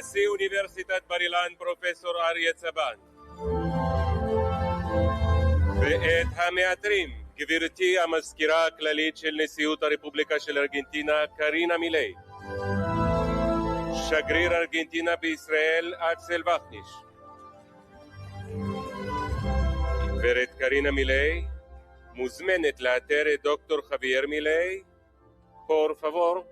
נשיא אוניברסיטת בר אילן פרופסור אריה צבן, ואת המאתרים גברתי המזכירה הכללית של נשיאות הרפובליקה של ארגנטינה קרינה מילי, שגריר ארגנטינה בישראל אקסל וקניש. גברת קרינה מילי מוזמנת לאתר את דוקטור חבייר מילי, por favor.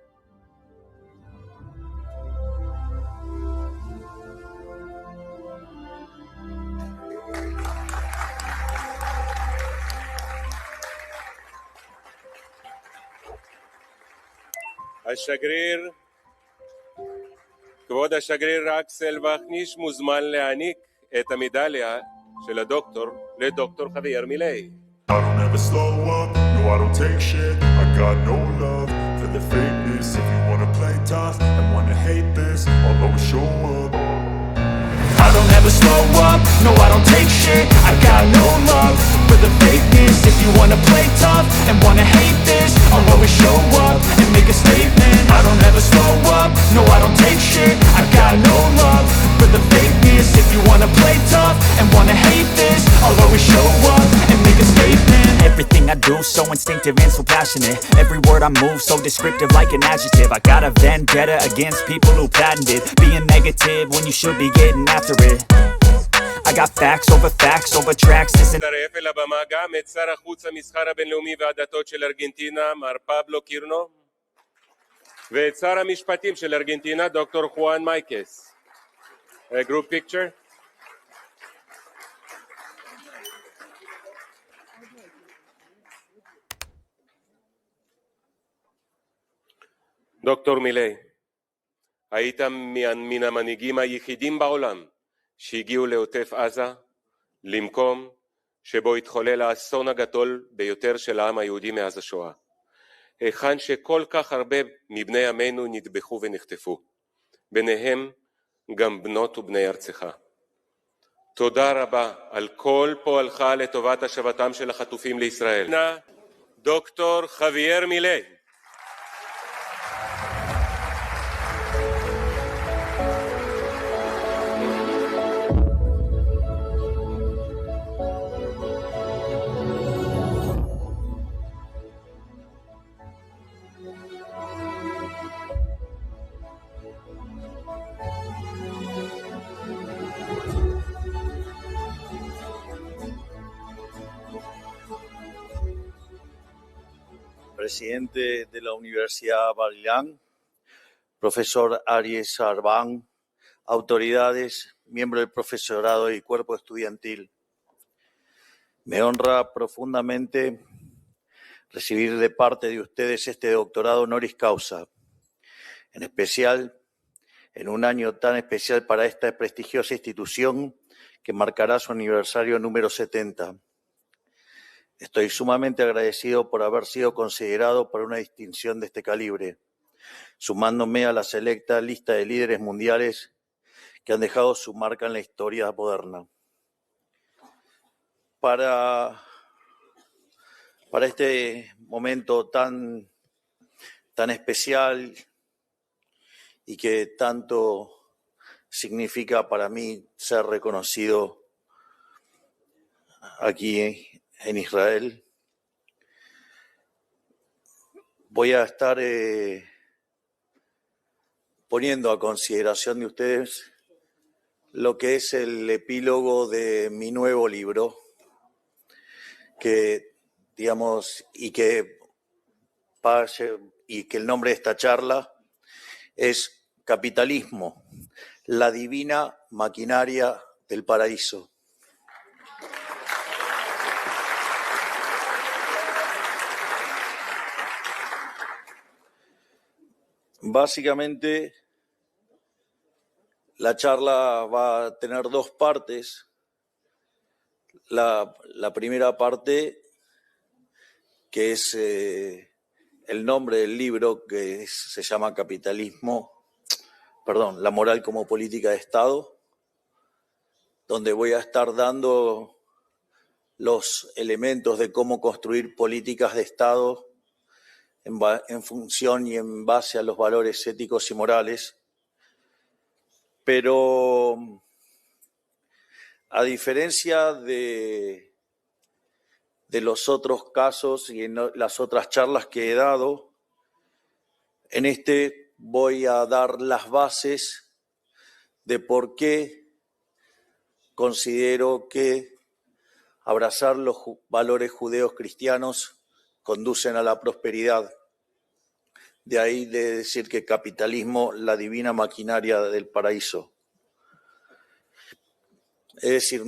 כבוד השגריר אקסל וקניש מוזמן להעניק את המדליה של הדוקטור לדוקטור חבייר מילי. I don't ever slow up, no I don't take shit. I got no love for the fakeness. If you wanna play tough and wanna hate this, I'll always show up. I don't ever slow up, no I don't take shit. I got no love for the fakeness. If you wanna play tough and wanna hate this, I'll always show up and make a statement. I don't ever slow up, no I don't take shit. I got no love for the fakeness. If you wanna play tough and wanna hate this, I'll always show up and make a statement. Everything I do so instinctive and so passionate. Every word I move so descriptive like an adjective. I got a vendetta against people who patented being negative when you should be getting after it. I got facts over tracks. נצטרף אל הבמה גם את שר החוץ המסחר הבינלאומי והדתות של ארגנטינה מר פבלו קירנו, ואת שר המשפטים של ארגנטינה דוקטור חואן מייקס. Group picture. דוקטור מילי, היית מן המנהיגים היחידים בעולם שהגיעו לעוטף עזה, למקום שבו התחולל האסון הגדול ביותר של העם היהודי מאז השואה, היכן שכל כך הרבה מבני עמנו נטבחו ונחטפו, ביניהם גם בנות ובני ארצך. תודה רבה על כל פועלך לטובת השבתם של החטופים לישראל. דוקטור חבייר מילי. Presidente de la Universidad Bar Ilan, profesor Aries Sarván, autoridades, miembros del profesorado y cuerpo estudiantil. Me honra profundamente recibir de parte de ustedes este doctorado honoris causa, en especial en un año tan especial para esta prestigiosa institución que marcará su aniversario número 70. Estoy sumamente agradecido por haber sido considerado para una distinción de este calibre, sumándome a la selecta lista de líderes mundiales que han dejado su marca en la historia moderna. Para este momento tan especial y que tanto significa para mí ser reconocido aquí en Israel, voy a estar poniendo a consideración de ustedes lo que es el epílogo de mi nuevo libro, que que el nombre de esta charla es Capitalismo, la divina maquinaria del paraíso. Básicamente, la charla va a tener dos partes. La primera parte, que es el nombre del libro, que se llama La moral como política de Estado, donde voy a estar dando los elementos de cómo construir políticas de Estado en función y en base a los valores éticos y morales, Pero a diferencia de los otros casos y en las otras charlas que he dado, en este voy a dar las bases de por qué considero que abrazar los valores judeos cristianos conducen a la prosperidad. De ahí de decir que capitalismo, la divina maquinaria del paraíso. Es decir,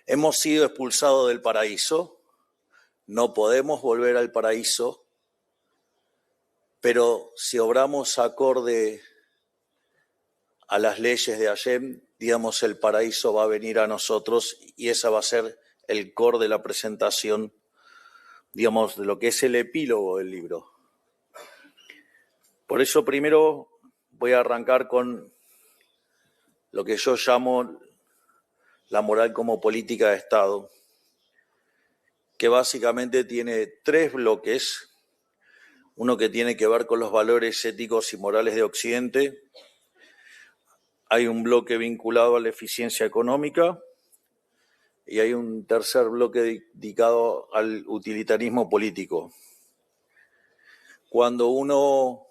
hemos sido expulsados del paraíso, no podemos volver al paraíso, pero si obramos acorde a las leyes de Hashem, digamos, el paraíso va a venir a nosotros y esa va a ser el core de la presentación, digamos, de lo que es el epílogo del libro. Por eso primero voy a arrancar con lo que yo llamo la moral como política de Estado, que básicamente tiene 3 bloques. Uno que tiene que ver con los valores éticos y morales de Occidente. Hay un bloque vinculado a la eficiencia económica y hay un tercer bloque dedicado al utilitarismo político. Cuando uno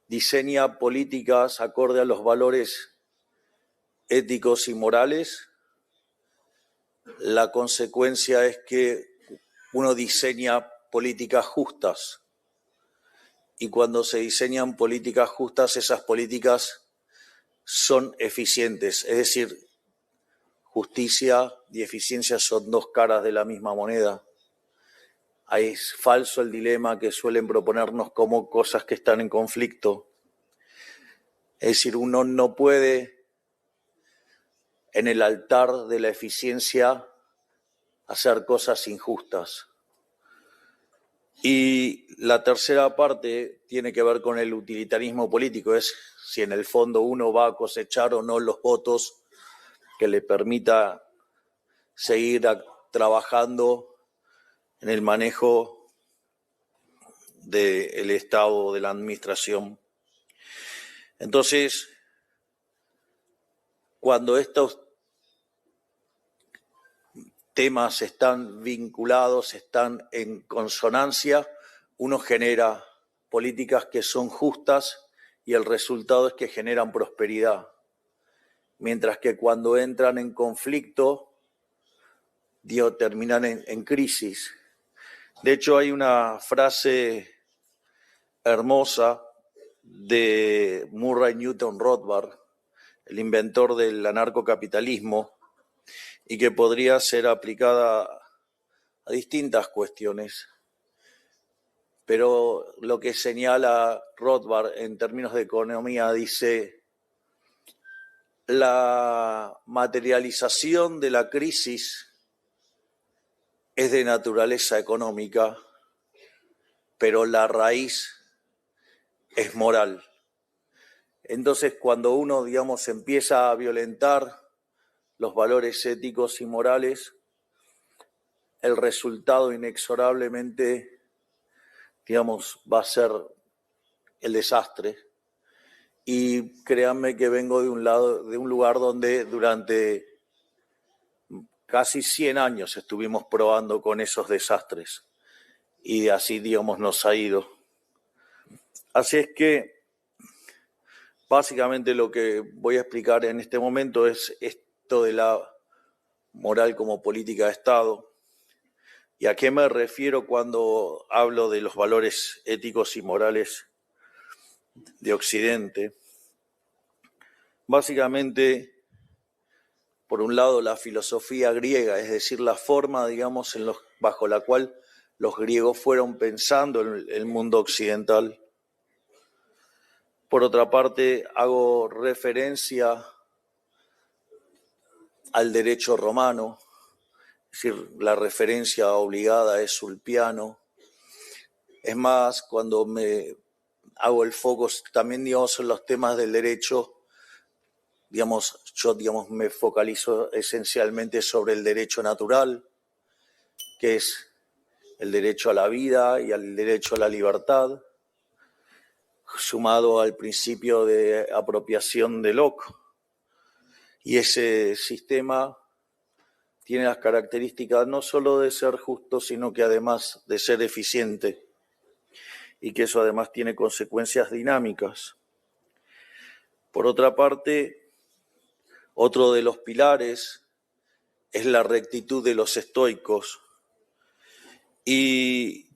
diseña políticas acorde a los valores éticos y morales, la consecuencia es que uno diseña políticas justas. Y cuando se diseñan políticas justas, esas políticas son eficientes. Es decir, justicia y eficiencia son 2 caras de la misma moneda. Es falso el dilema que suelen proponernos como cosas que están en conflicto. Es decir, uno no puede en el altar de la eficiencia hacer cosas injustas. Y la tercera parte tiene que ver con el utilitarismo político, es si en el fondo uno va a cosechar o no los votos que le permita seguir trabajando en el manejo del Estado, de la administración. Entonces, cuando estos temas están vinculados, están en consonancia, uno genera políticas que son justas y el resultado es que generan prosperidad. Mientras que cuando entran en conflicto, terminan en crisis. De hecho, hay una frase hermosa de Murray Newton Rothbard, el inventor del anarcocapitalismo, y que podría ser aplicada a distintas cuestiones. Pero lo que señala Rothbard en términos de economía dice: la materialización de la crisis es de naturaleza económica, pero la raíz es moral. Entonces, cuando uno, digamos, empieza a violentar los valores éticos y morales, el resultado inexorablemente, digamos, va a ser el desastre. Y créanme que vengo de un lugar donde durante casi 100 años estuvimos probando con esos desastres. Y así, digamos, nos ha ido. Así es que, básicamente lo que voy a explicar en este momento es esto de la moral como política de Estado. ¿Y a qué me refiero cuando hablo de los valores éticos y morales de Occidente? Básicamente, por un lado, la filosofía griega, es decir, la forma, digamos, bajo la cual los griegos fueron pensando en el mundo occidental. Por otra parte, hago referencia al derecho romano, es decir, la referencia obligada es Ulpiano. Es más, cuando me hago el foco también, digamos, en los temas del derecho, digamos, yo, digamos, me focalizo esencialmente sobre el derecho natural, que es el derecho a la vida y el derecho a la libertad, sumado al principio de apropiación de Locke. Y ese sistema tiene las características no solo de ser justo, sino que además de ser eficiente, y que eso además tiene consecuencias dinámicas. Por otra parte, otro de los pilares es la rectitud de los estoicos. Y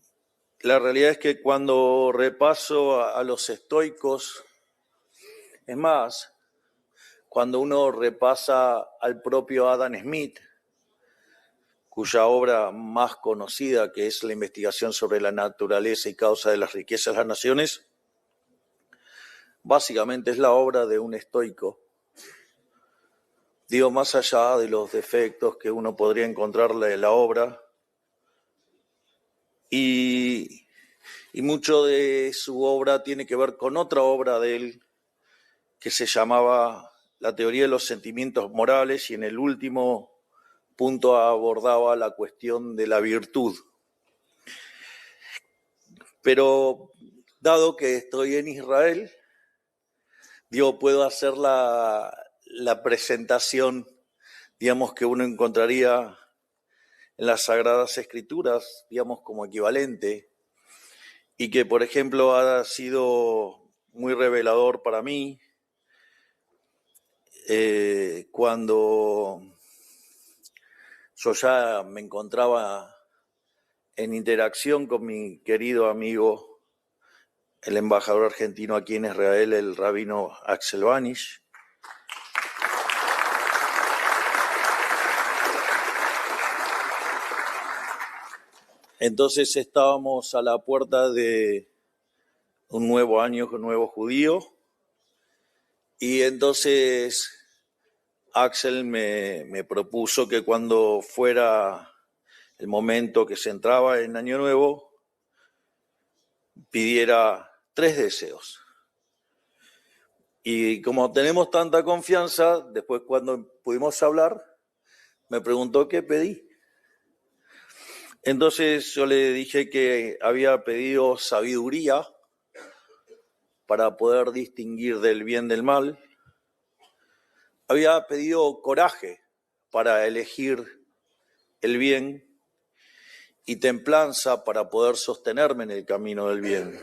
la realidad es que cuando repaso a los estoicos, es más, cuando uno repasa al propio Adam Smith, cuya obra más conocida, que es la investigación sobre la naturaleza y causa de las riquezas de las naciones, básicamente es la obra de un estoico. Digo, más allá de los defectos que uno podría encontrarle en la obra, y mucho de su obra tiene que ver con otra obra de él que se llamaba La teoría de los sentimientos morales, y en el último punto abordaba la cuestión de la virtud. Pero dado que estoy en Israel, puedo hacer la presentación, que uno encontraría en las Sagradas Escrituras, como equivalente, y que, por ejemplo, ha sido muy revelador para mí cuando yo ya me encontraba en interacción con mi querido amigo, el embajador argentino aquí en Israel, el rabino Axel Vanish. Entonces estábamos a la puerta de un nuevo año, un nuevo judío, y entonces Axel me propuso que cuando fuera el momento que se entraba en Año Nuevo, pidiera 3 deseos. Y como tenemos tanta confianza, después cuando pudimos hablar, me preguntó qué pedí. Entonces yo le dije que había pedido sabiduría para poder distinguir del bien del mal. Había pedido coraje para elegir el bien y templanza para poder sostenerme en el camino del bien.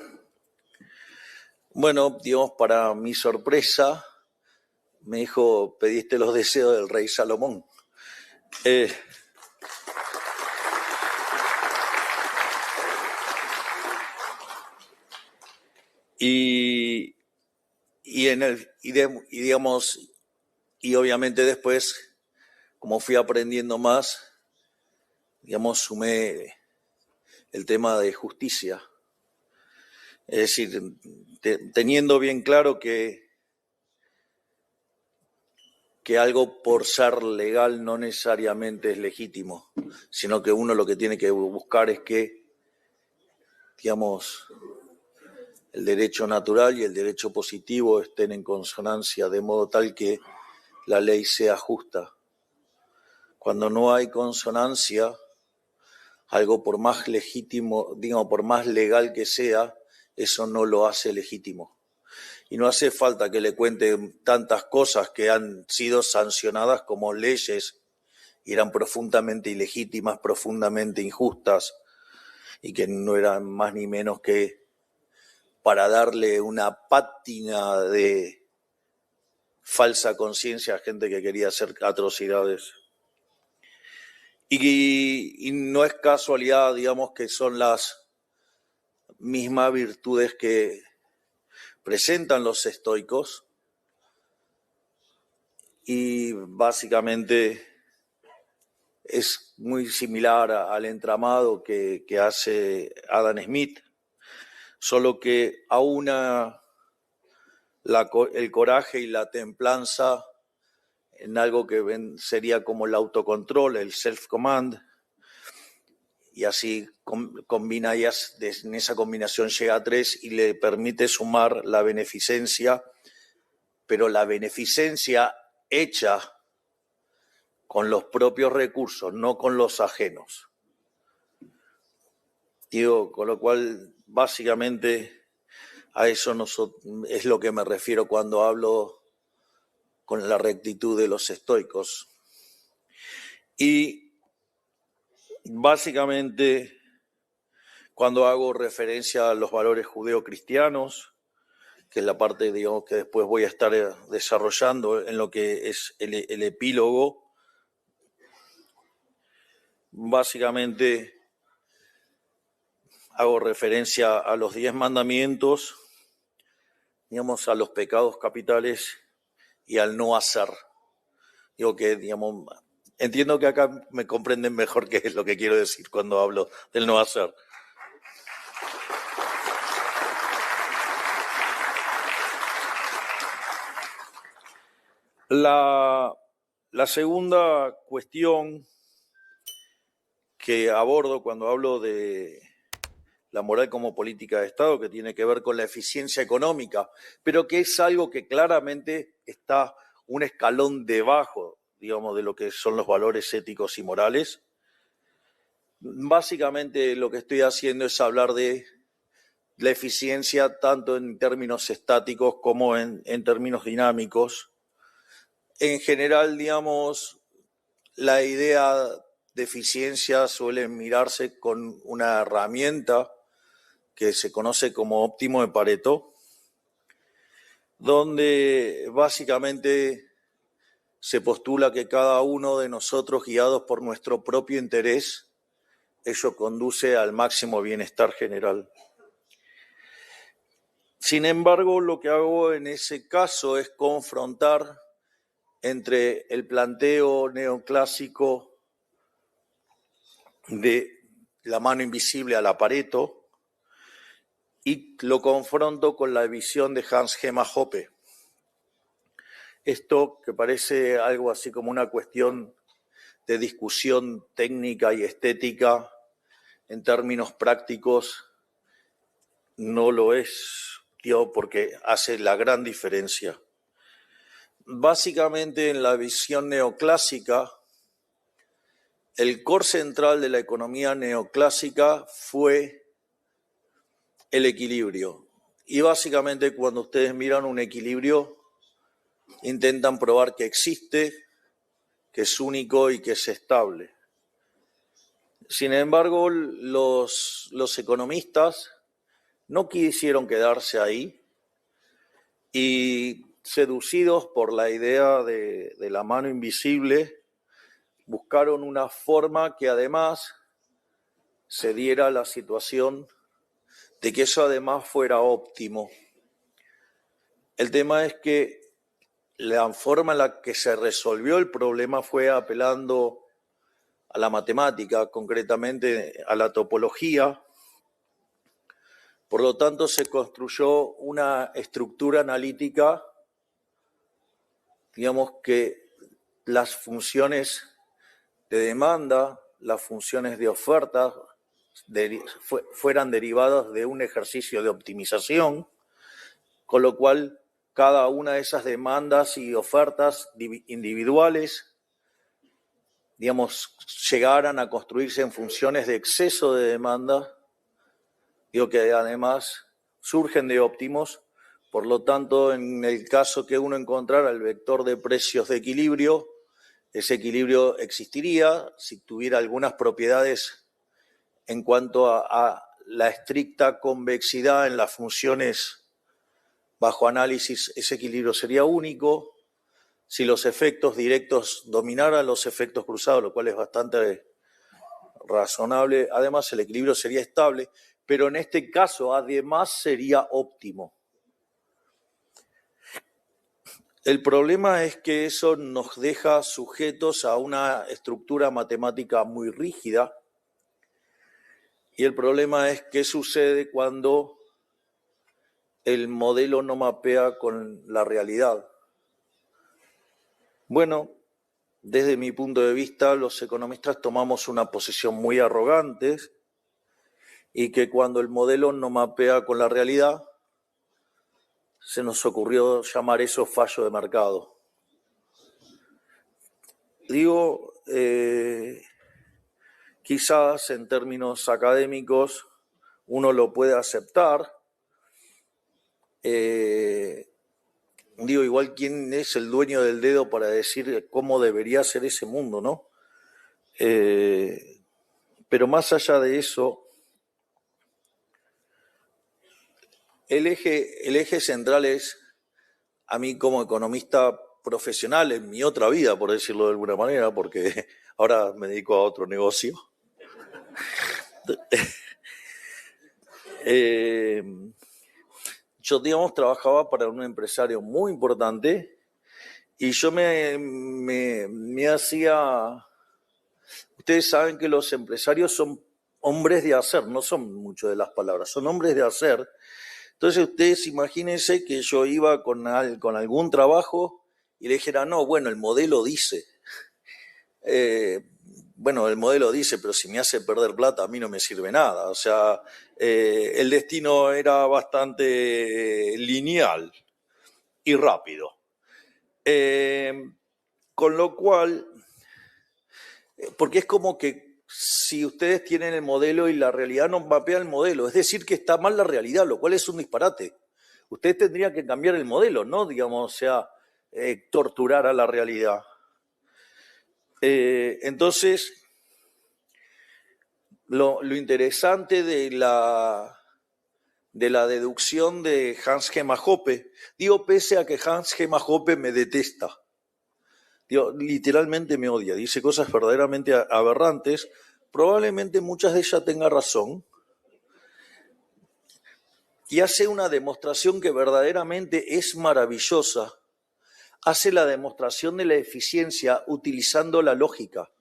Bueno, para mi sorpresa, me dijo, pediste los deseos del rey Salomón. Y obviamente después, como fui aprendiendo más, sumé el tema de justicia. Es decir, teniendo bien claro que algo por ser legal no necesariamente es legítimo, sino que uno lo que tiene que buscar es que, el derecho natural y el derecho positivo estén en consonancia, de modo tal que la ley sea justa. Cuando no hay consonancia, algo por más legítimo, por más legal que sea, eso no lo hace legítimo. Y no hace falta que le cuente tantas cosas que han sido sancionadas como leyes y eran profundamente ilegítimas, profundamente injustas, y que no eran más ni menos que para darle una pátina de falsa conciencia a gente que quería hacer atrocidades. Y no es casualidad, que son las mismas virtudes que presentan los estoicos, y básicamente es muy similar al entramado que hace Adam Smith, solo que aúna el coraje y la templanza en algo que sería como el autocontrol, el self-command, y así combina ellas, en esa combinación llega a 3 y le permite sumar la beneficencia, pero la beneficencia hecha con los propios recursos, no con los ajenos. Con lo cual, básicamente, A eso es lo que me refiero cuando hablo con la rectitud de los estoicos. Y básicamente, cuando hago referencia a los valores judeocristianos, que es la parte, digamos, que después voy a estar desarrollando en lo que es el epílogo, básicamente hago referencia a los 10 mandamientos, digamos, a los pecados capitales y al no hacer. Digo que, digamos, entiendo que acá me comprenden mejor qué es lo que quiero decir cuando hablo del no hacer. La segunda cuestión que abordo cuando hablo de la moral como política de Estado, que tiene que ver con la eficiencia económica, pero que es algo que claramente está un escalón debajo, digamos, de lo que son los valores éticos y morales. Básicamente lo que estoy haciendo es hablar de la eficiencia tanto en términos estáticos como en términos dinámicos. En general, digamos, la idea de eficiencia suele mirarse con una herramienta que se conoce como óptimo de Pareto, donde básicamente se postula que cada uno de nosotros, guiados por nuestro propio interés, ello conduce al máximo bienestar general. Sin embargo, lo que hago en ese caso es confrontar entre el planteo neoclásico de la mano invisible a la Pareto y lo confronto con la visión de Hans-Hermann Hoppe. Esto, que parece algo así como una cuestión de discusión técnica y estética, en términos prácticos, no lo es, tío, porque hace la gran diferencia. Básicamente, en la visión neoclásica, el core central de la economía neoclásica fue el equilibrio. Y básicamente, cuando ustedes miran un equilibrio, intentan probar que existe, que es único y que es estable. Sin embargo, los economistas no quisieron quedarse ahí y, seducidos por la idea de la mano invisible, buscaron una forma que además se diera la situación de que eso además fuera óptimo. El tema es que la forma en la que se resolvió el problema fue apelando a la matemática, concretamente a la topología. Por lo tanto, se construyó una estructura analítica, digamos, que las funciones de demanda, las funciones de oferta, fueran derivadas de un ejercicio de optimización, con lo cual cada una de esas demandas y ofertas individuales, digamos, llegaran a construirse en funciones de exceso de demanda, digo que además surgen de óptimos. Por lo tanto, en el caso que uno encontrara el vector de precios de equilibrio, ese equilibrio existiría si tuviera algunas propiedades en cuanto a la estricta convexidad en las funciones bajo análisis. Ese equilibrio sería único. Si los efectos directos dominaran los efectos cruzados, lo cual es bastante razonable, además el equilibrio sería estable, pero en este caso además sería óptimo. El problema es que eso nos deja sujetos a una estructura matemática muy rígida, y el problema es qué sucede cuando el modelo no mapea con la realidad. Bueno, desde mi punto de vista, los economistas tomamos una posición muy arrogante, y que cuando el modelo no mapea con la realidad, se nos ocurrió llamar eso fallo de mercado. Digo, quizás en términos académicos uno lo puede aceptar, Digo, igual quién es el dueño del dedo para decir cómo debería ser ese mundo, ¿no? Pero más allá de eso, el eje central es, a mí como economista profesional, en mi otra vida, por decirlo de alguna manera, porque ahora me dedico a otro negocio. Yo, digamos, trabajaba para un empresario muy importante y yo me hacía... Ustedes saben que los empresarios son hombres de hacer, no son mucho de las palabras, son hombres de hacer. Entonces ustedes imagínense que yo iba con algún trabajo y le dijera, no, bueno, el modelo dice. Bueno, el modelo dice, pero si me hace perder plata a mí no me sirve nada. O sea, el destino era bastante lineal y rápido. Con lo cual, porque es como que si ustedes tienen el modelo y la realidad no mapea el modelo, es decir, que está mal la realidad, lo cual es un disparate. Ustedes tendrían que cambiar el modelo, no, digamos, o sea, torturar a la realidad. Entonces, lo interesante de la deducción de Hans Hermann Hoppe, digo pese a que Hans Hermann Hoppe me detesta, digo, literalmente me odia, dice cosas verdaderamente aberrantes, probablemente muchas de ellas tenga razón, y hace una demostración que verdaderamente es maravillosa. Hace la demostración de la eficiencia utilizando la lógica.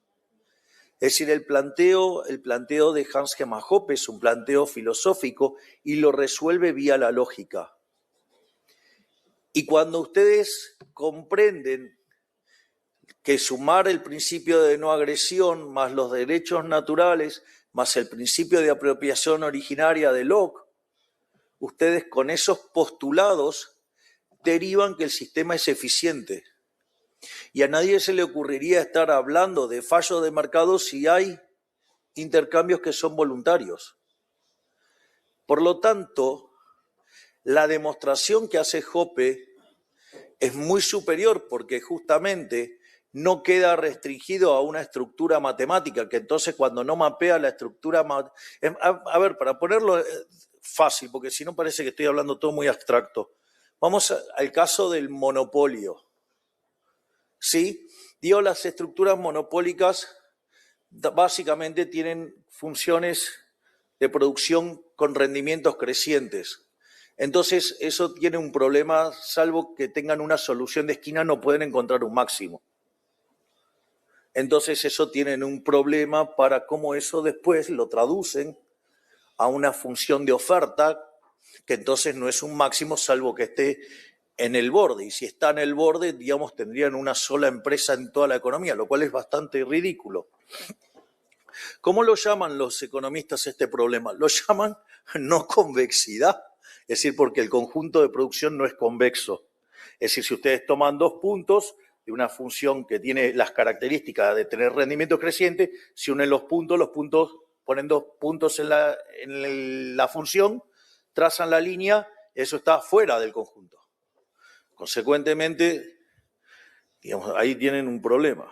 Es decir, el planteo de Hans Hermann Hoppe es un planteo filosófico y lo resuelve vía la lógica. Y cuando ustedes comprenden que sumar el principio de no agresión más los derechos naturales más el principio de apropiación originaria de Locke, ustedes con esos postulados derivan que el sistema es eficiente. Y a nadie se le ocurriría estar hablando de fallo de mercado si hay intercambios que son voluntarios. Por lo tanto, la demostración que hace Hoppe es muy superior porque justamente no queda restringido a una estructura matemática, que entonces cuando no mapea la estructura... A ver, para ponerlo fácil, porque si no parece que estoy hablando todo muy abstracto. Vamos al caso del monopolio. ¿Sí? Digo, las estructuras monopólicas básicamente tienen funciones de producción con rendimientos crecientes. Entonces, eso tiene un problema, salvo que tengan una solución de esquina, no pueden encontrar un máximo. Entonces, eso tienen un problema para cómo eso después lo traducen a una función de oferta, que entonces no es un máximo, salvo que esté en el borde, y si está en el borde, digamos, tendrían una sola empresa en toda la economía, lo cual es bastante ridículo. ¿Cómo lo llaman los economistas este problema? Lo llaman no convexidad, es decir, porque el conjunto de producción no es convexo. Es decir, si ustedes toman 2 puntos de una función que tiene las características de tener rendimiento creciente, si unen los puntos ponen 2 puntos en la función, trazan la línea, eso está fuera del conjunto. Consecuentemente, digamos, ahí tienen un problema.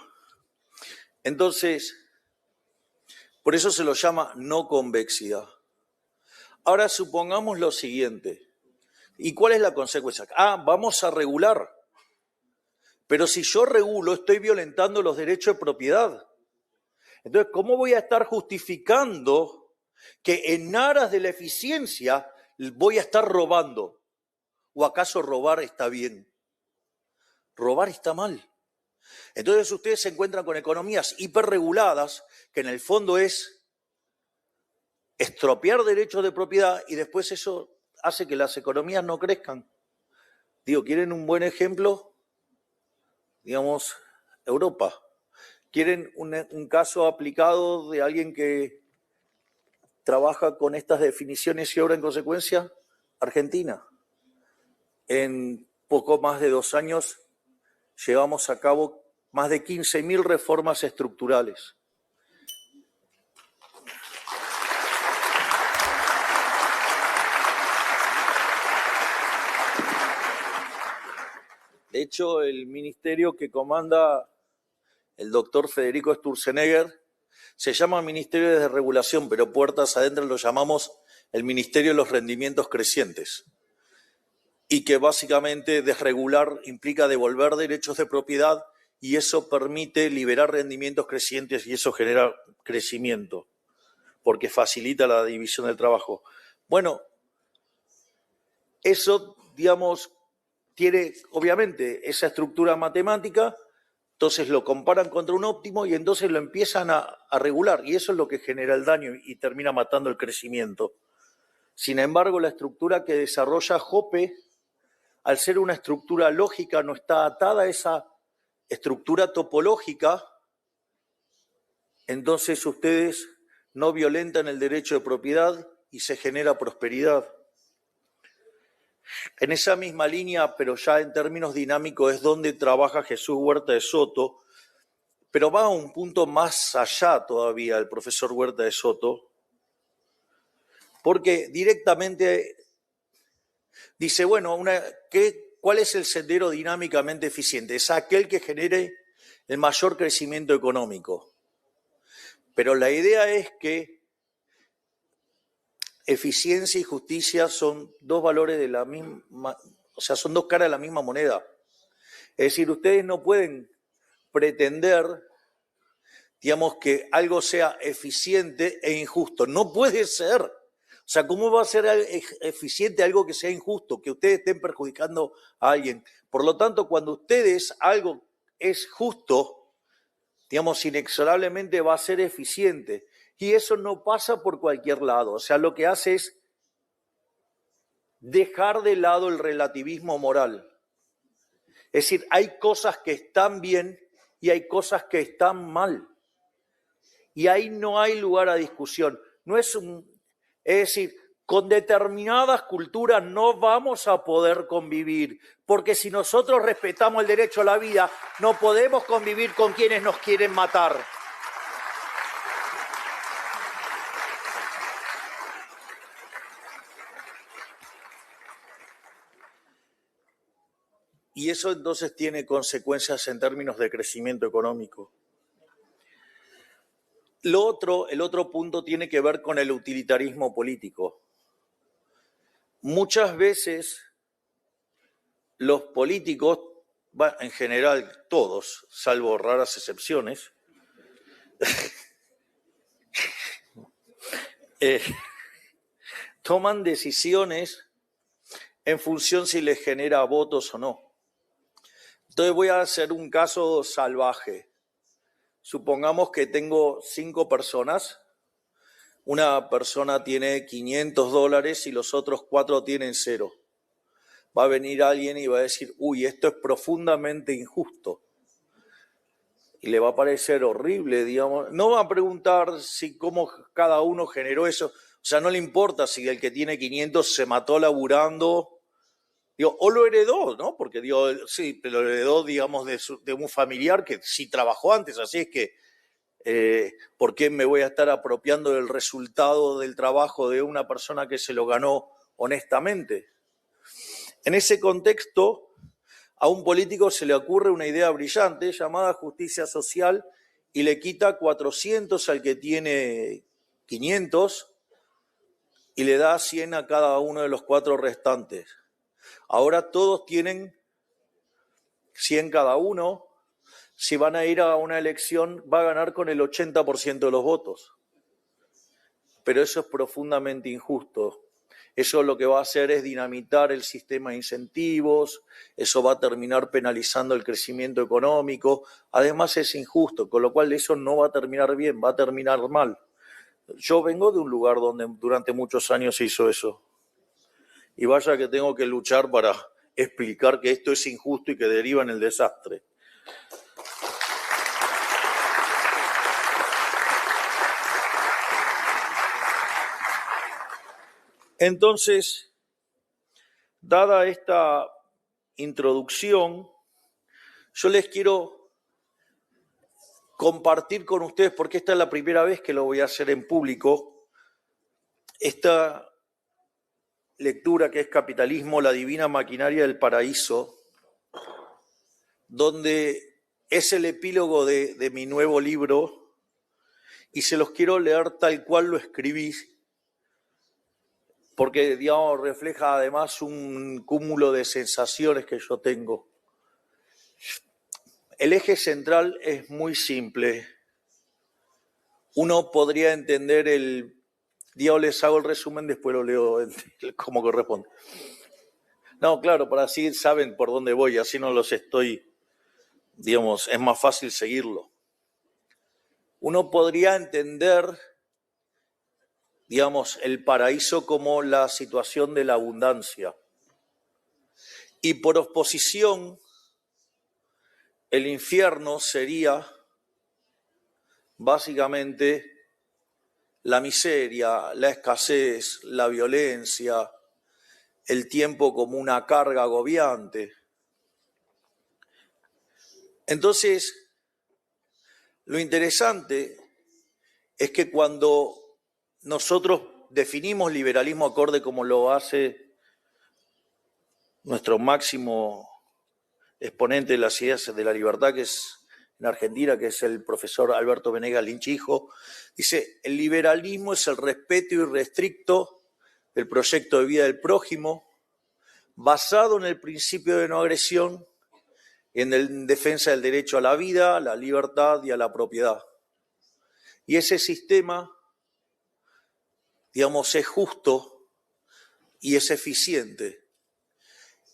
Entonces, por eso se lo llama no convexidad. Ahora supongamos lo siguiente. ¿Y cuál es la consecuencia? Vamos a regular. Pero si yo regulo, estoy violentando los derechos de propiedad. Entonces, ¿cómo voy a estar justificando que en aras de la eficiencia voy a estar robando? ¿O acaso robar está bien? Robar está mal. Entonces ustedes se encuentran con economías hiperreguladas que en el fondo es estropear derechos de propiedad y después eso hace que las economías no crezcan. Digo, ¿quieren un buen ejemplo? Digamos, Europa. ¿Quieren un caso aplicado de alguien que trabaja con estas definiciones y obra en consecuencia? Argentina. En poco más de 2 años llevamos a cabo más de 15.000 reformas estructurales. De hecho, el ministerio que comanda el doctor Federico Sturzenegger se llama Ministerio de Regulación, pero puertas adentro lo llamamos el Ministerio de los Rendimientos Crecientes. Y que básicamente desregular implica devolver derechos de propiedad y eso permite liberar rendimientos crecientes y eso genera crecimiento, porque facilita la división del trabajo. Bueno, eso, digamos, tiene obviamente esa estructura matemática, entonces lo comparan contra un óptimo y entonces lo empiezan a regular y eso es lo que genera el daño y termina matando el crecimiento. Sin embargo, la estructura que desarrolla Hoppe, al ser una estructura lógica, no está atada a esa estructura topológica, entonces ustedes no violentan el derecho de propiedad y se genera prosperidad. En esa misma línea, pero ya en términos dinámicos, es donde trabaja Jesús Huerta de Soto, pero va a un punto más allá todavía el profesor Huerta de Soto, porque directamente dice, bueno, ¿cuál es el sendero dinámicamente eficiente? Es aquel que genere el mayor crecimiento económico. Pero la idea es que eficiencia y justicia son dos valores de la misma, o sea, son dos caras de la misma moneda. Es decir, ustedes no pueden pretender, digamos, que algo sea eficiente e injusto. No puede ser. O sea, ¿cómo va a ser eficiente algo que sea injusto, que ustedes estén perjudicando a alguien? Por lo tanto, cuando ustedes algo es justo, digamos, inexorablemente va a ser eficiente. Y eso no pasa por cualquier lado. O sea, lo que hace es dejar de lado el relativismo moral. Es decir, hay cosas que están bien y hay cosas que están mal. Y ahí no hay lugar a discusión. Es decir, con determinadas culturas no vamos a poder convivir, porque si nosotros respetamos el derecho a la vida, no podemos convivir con quienes nos quieren matar. Y eso entonces tiene consecuencias en términos de crecimiento económico. El otro punto tiene que ver con el utilitarismo político. Muchas veces los políticos, en general todos, salvo raras excepciones, toman decisiones en función si les genera votos o no. Entonces voy a hacer un caso salvaje. Supongamos que tengo 5 personas. Una persona tiene $500 y los otros 4 tienen 0. Va a venir alguien y va a decir, uy, esto es profundamente injusto. Y le va a parecer horrible, digamos. No va a preguntar cómo cada uno generó eso. O sea, no le importa si el que tiene 500 se mató laburando. O lo heredó, ¿no? Porque sí, lo heredó, digamos, de un familiar que sí trabajó antes. Así es que, ¿por qué me voy a estar apropiando del resultado del trabajo de una persona que se lo ganó honestamente? En ese contexto, a un político se le ocurre una idea brillante llamada justicia social y le quita 400 al que tiene 500 y le da 100 a cada uno de los 4 restantes. Ahora todos tienen 100 cada uno. Si van a ir a una elección, va a ganar con el 80% de los votos. Pero eso es profundamente injusto. Eso lo que va a hacer es dinamitar el sistema de incentivos, eso va a terminar penalizando el crecimiento económico. Además es injusto, con lo cual eso no va a terminar bien, va a terminar mal. Yo vengo de un lugar donde durante muchos años se hizo eso. Y vaya que tengo que luchar para explicar que esto es injusto y que deriva en el desastre. Entonces, dada esta introducción, yo les quiero compartir con ustedes, porque esta es la primera vez que lo voy a hacer en público, esta lectura que es Capitalismo, la divina maquinaria del paraíso, donde es el epílogo de mi nuevo libro y se los quiero leer tal cual lo escribí, porque, digamos, refleja además un cúmulo de sensaciones que yo tengo. El eje central es muy simple. Uno podría entender les hago el resumen, después lo leo como corresponde. No, claro, para así saben por dónde voy, así no los estoy, digamos, es más fácil seguirlo. Uno podría entender, digamos, el paraíso como la situación de la abundancia. Y por oposición, el infierno sería básicamente la miseria, la escasez, la violencia, el tiempo como una carga agobiante. Entonces, lo interesante es que cuando nosotros definimos liberalismo acorde como lo hace nuestro máximo exponente de las ideas de la libertad, que es en Argentina, que es el profesor Alberto Venegas Lynch hijo, dice: el liberalismo es el respeto irrestricto del proyecto de vida del prójimo, basado en el principio de no agresión y en defensa del derecho a la vida, a la libertad y a la propiedad. Y ese sistema, digamos, es justo y es eficiente.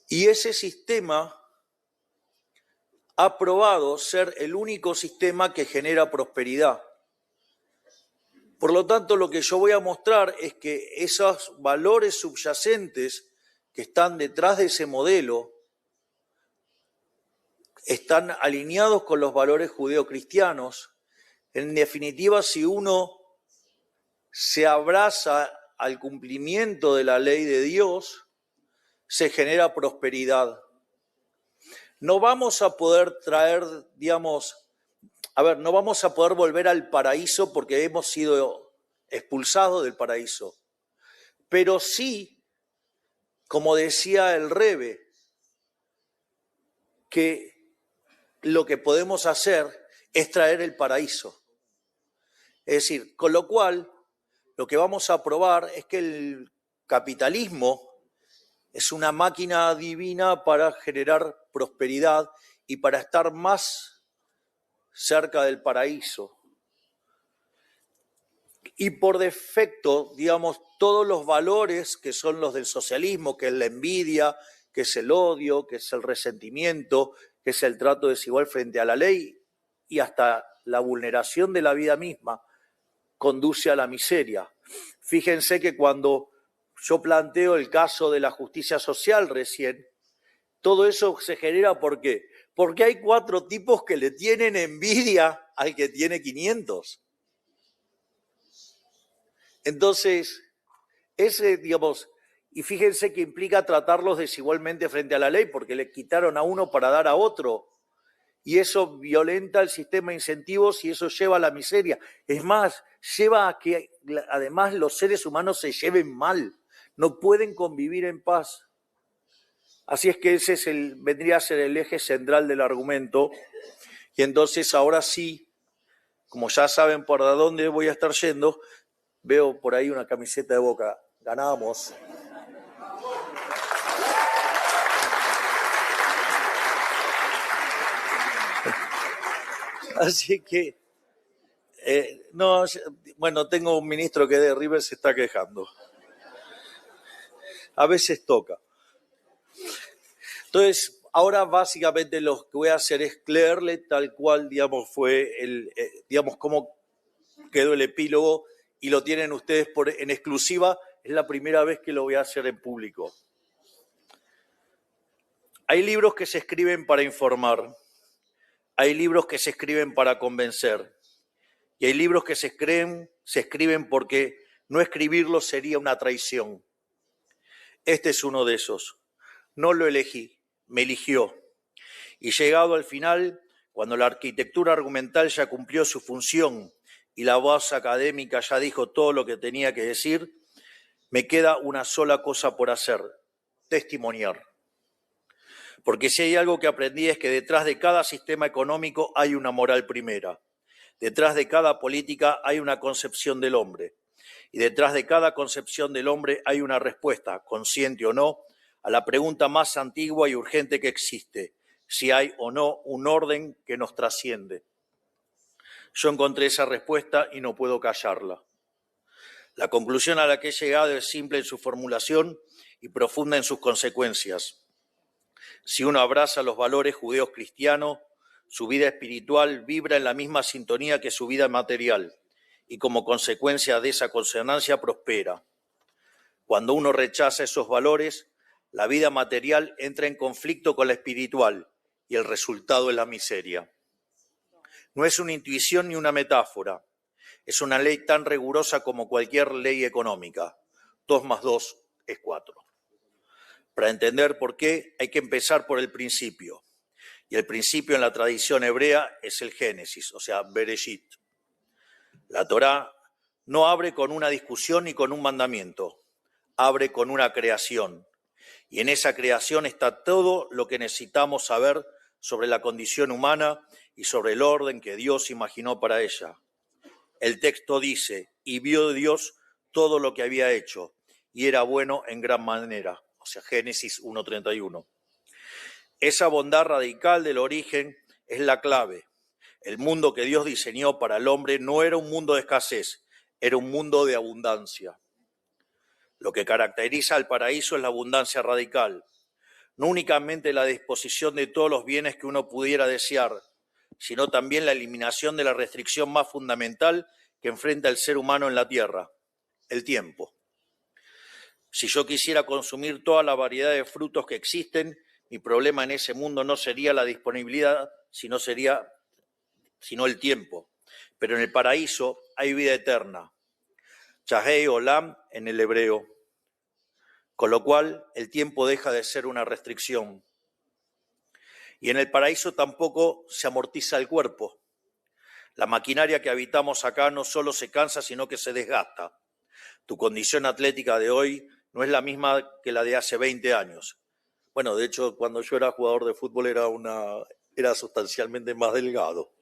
Y ese sistema ha probado ser el único sistema que genera prosperidad. Por lo tanto, lo que yo voy a mostrar es que esos valores subyacentes que están detrás de ese modelo están alineados con los valores judeocristianos. En definitiva, si uno se abraza al cumplimiento de la ley de Dios, se genera prosperidad. No vamos a poder traer, no vamos a poder volver al paraíso porque hemos sido expulsados del paraíso. Pero sí, como decía el Rebbe, que lo que podemos hacer es traer el paraíso. Es decir, con lo cual, lo que vamos a probar es que el capitalismo es una máquina divina para generar prosperidad y para estar más cerca del paraíso. Y por defecto, todos los valores que son los del socialismo, que es la envidia, que es el odio, que es el resentimiento, que es el trato desigual frente a la ley y hasta la vulneración de la vida misma, conduce a la miseria. Fíjense que cuando yo planteo el caso de la justicia social recién, todo eso se genera ¿por qué? Porque hay 4 tipos que le tienen envidia al que tiene 500. Entonces, y fíjense que implica tratarlos desigualmente frente a la ley, porque le quitaron a uno para dar a otro. Y eso violenta el sistema de incentivos y eso lleva a la miseria. Es más, lleva a que además los seres humanos se lleven mal. No pueden convivir en paz. Así es que ese vendría a ser el eje central del argumento. Y entonces ahora sí, como ya saben por dónde voy a estar yendo, veo por ahí una camiseta de Boca. Ganamos. Así que, tengo un ministro que de River se está quejando. A veces toca. Entonces, ahora básicamente lo que voy a hacer es leerle tal cual, fue cómo quedó el epílogo y lo tienen ustedes en exclusiva. Es la primera vez que lo voy a hacer en público. Hay libros que se escriben para informar. Hay libros que se escriben para convencer. Y hay libros que se escriben porque no escribirlos sería una traición. Este es uno de esos. No lo elegí, me eligió. Y llegado al final, cuando la arquitectura argumental ya cumplió su función y la voz académica ya dijo todo lo que tenía que decir, me queda una sola cosa por hacer: testimoniar. Porque si hay algo que aprendí es que detrás de cada sistema económico hay una moral primera. Detrás de cada política hay una concepción del hombre. Y detrás de cada concepción del hombre hay una respuesta, consciente o no, a la pregunta más antigua y urgente que existe: si hay o no un orden que nos trasciende. Yo encontré esa respuesta y no puedo callarla. La conclusión a la que he llegado es simple en su formulación y profunda en sus consecuencias. Si uno abraza los valores judeos cristianos, su vida espiritual vibra en la misma sintonía que su vida material y como consecuencia de esa consonancia prospera. Cuando uno rechaza esos valores, la vida material entra en conflicto con la espiritual y el resultado es la miseria. No es una intuición ni una metáfora, es una ley tan rigurosa como cualquier ley económica. 2 más 2 es 4. Para entender por qué hay que empezar por el principio. Y el principio en la tradición hebrea es el Génesis, o sea, Bereshit. La Torá no abre con una discusión ni con un mandamiento, abre con una creación. Y en esa creación está todo lo que necesitamos saber sobre la condición humana y sobre el orden que Dios imaginó para ella. El texto dice: y vio Dios todo lo que había hecho, y era bueno en gran manera. O sea, Génesis 1:31. Esa bondad radical del origen es la clave. El mundo que Dios diseñó para el hombre no era un mundo de escasez, era un mundo de abundancia. Lo que caracteriza al paraíso es la abundancia radical, no únicamente la disposición de todos los bienes que uno pudiera desear, sino también la eliminación de la restricción más fundamental que enfrenta el ser humano en la tierra: el tiempo. Si yo quisiera consumir toda la variedad de frutos que existen, mi problema en ese mundo no sería la disponibilidad, sino el tiempo. Pero en el paraíso hay vida eterna, Yahei Olam en el hebreo, con lo cual el tiempo deja de ser una restricción. Y en el paraíso tampoco se amortiza el cuerpo. La maquinaria que habitamos acá no solo se cansa, sino que se desgasta. Tu condición atlética de hoy no es la misma que la de hace 20 años. Bueno, de hecho, cuando yo era jugador de fútbol era sustancialmente más delgado.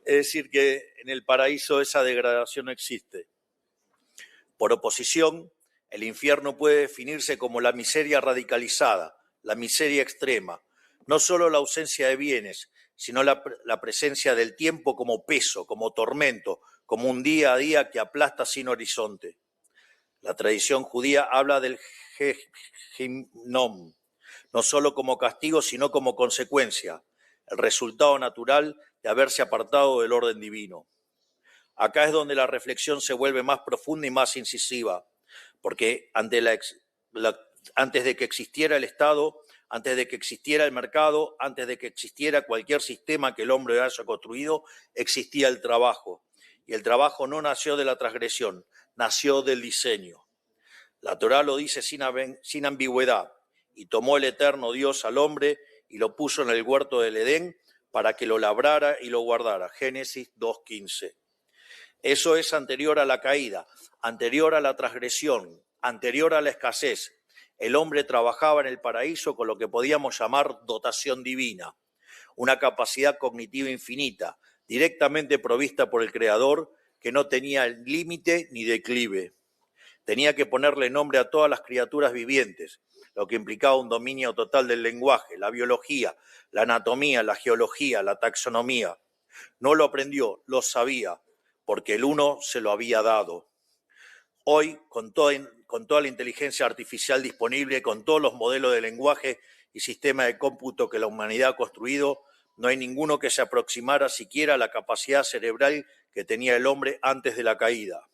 Es decir, que en el paraíso esa degradación no existe. Por oposición, el infierno puede definirse como la miseria radicalizada, la miseria extrema, no solo la ausencia de bienes, sino la presencia del tiempo como peso, como tormento, como un día a día que aplasta sin horizonte. La tradición judía habla del Gehinom, no solo como castigo, sino como consecuencia, el resultado natural de haberse apartado del orden divino. Acá es donde la reflexión se vuelve más profunda y más incisiva, porque antes de que existiera el Estado, antes de que existiera el mercado, antes de que existiera cualquier sistema que el hombre haya construido, existía el trabajo. Y el trabajo no nació de la transgresión, nació del diseño. La Torá lo dice sin ambigüedad: y tomó el eterno Dios al hombre y lo puso en el huerto del Edén para que lo labrara y lo guardara. Génesis 2:15. Eso es anterior a la caída, anterior a la transgresión, anterior a la escasez. El hombre trabajaba en el paraíso con lo que podíamos llamar dotación divina, una capacidad cognitiva infinita, directamente provista por el Creador, que no tenía límite ni declive. Tenía que ponerle nombre a todas las criaturas vivientes, lo que implicaba un dominio total del lenguaje, la biología, la anatomía, la geología, la taxonomía. No lo aprendió, lo sabía, porque el uno se lo había dado. Hoy, con toda la inteligencia artificial disponible, con todos los modelos de lenguaje y sistema de cómputo que la humanidad ha construido, no hay ninguno que se aproximara siquiera a la capacidad cerebral que tenía el hombre antes de la caída.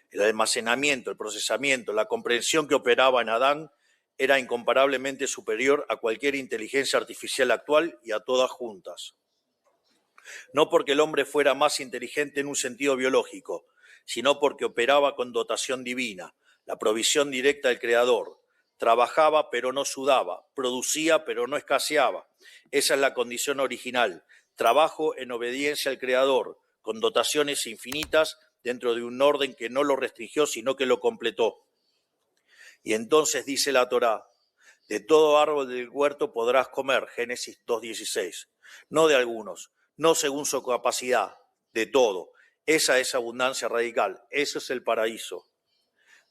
El almacenamiento, el procesamiento, la comprensión que operaba en Adán era incomparablemente superior a cualquier inteligencia artificial actual y a todas juntas. No porque el hombre fuera más inteligente en un sentido biológico, sino porque operaba con dotación divina, la provisión directa del Creador. Trabajaba pero no sudaba, producía pero no escaseaba. Esa es la condición original: trabajo en obediencia al Creador, con dotaciones infinitas dentro de un orden que no lo restringió, sino que lo completó. Y entonces dice la Torá, de todo árbol del huerto podrás comer, Génesis 2:16, no de algunos, no según su capacidad, de todo. Esa es abundancia radical, eso es el paraíso.